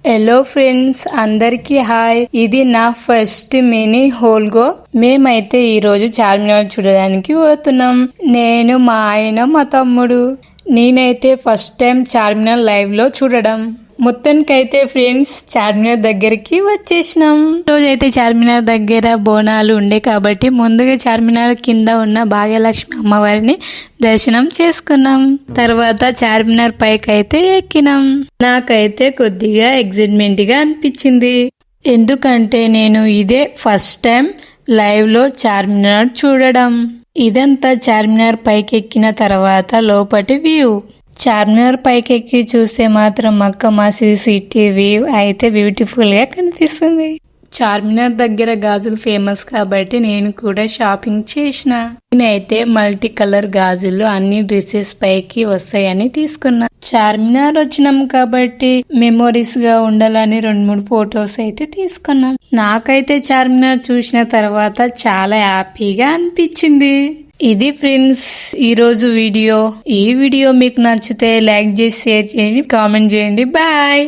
Hello friends, అందరికీ hi. ఇది నా ఫస్ట్ మినీ హోల్గో. మేమైతే ఈ రోజు చార్మినార్ చూడడానికి పోతున్నాం. నేను, మా ఆయన, మా తమ్ముడు. నేనైతే ఫస్ట్ టైం చార్మినార్ లైవ్ లో చూడడం. మొత్తానికైతే ఫ్రెండ్స్ చార్మినార్ దగ్గరికి వచ్చేసినాం. రోజైతే చార్మినార్ దగ్గర బోనాలు ఉండే కాబట్టి ముందుగా చార్మినార్ కింద ఉన్న భాగ్యలక్ష్మి అమ్మవారిని దర్శనం చేసుకున్నాం. తర్వాత చార్మినార్ పైకి అయితే ఎక్కినాం. నాకైతే కొద్దిగా ఎగ్జైట్మెంట్ గా అనిపించింది. ఎందుకంటే నేను ఇదే ఫస్ట్ టైం లైవ్ లో చార్మినార్ చూడడం. ఇదంతా చార్మినార్ పైకి ఎక్కిన తర్వాత లోపటి వ్యూ. చార్మినార్ పైకెక్కి చూస్తే మాత్రం మక్కా మసీద్ సిటీ వ్యూ అయితే బ్యూటిఫుల్ గా కనిపిస్తుంది. చార్మినార్ దగ్గర గాజులు ఫేమస్ కాబట్టి నేను కూడా షాపింగ్ చేసిన. నేనైతే మల్టీ కలర్ గాజులు అన్ని డ్రెస్సెస్ పైకి వస్తాయని తీసుకున్నా. చార్మినార్ వచ్చినాం కాబట్టి మెమోరీస్ గా ఉండాలని 2-3 ఫొటోస్ అయితే తీసుకున్నాం. నాకైతే చార్మినార్ చూసిన తర్వాత చాలా హ్యాపీగా అనిపించింది. ఇది ఫ్రెండ్స్ ఈరోజు వీడియో. ఈ వీడియో మీకు నచ్చితే లైక్ చేసి షేర్ చేయండి, కామెంట్ చేయండి. బాయ్.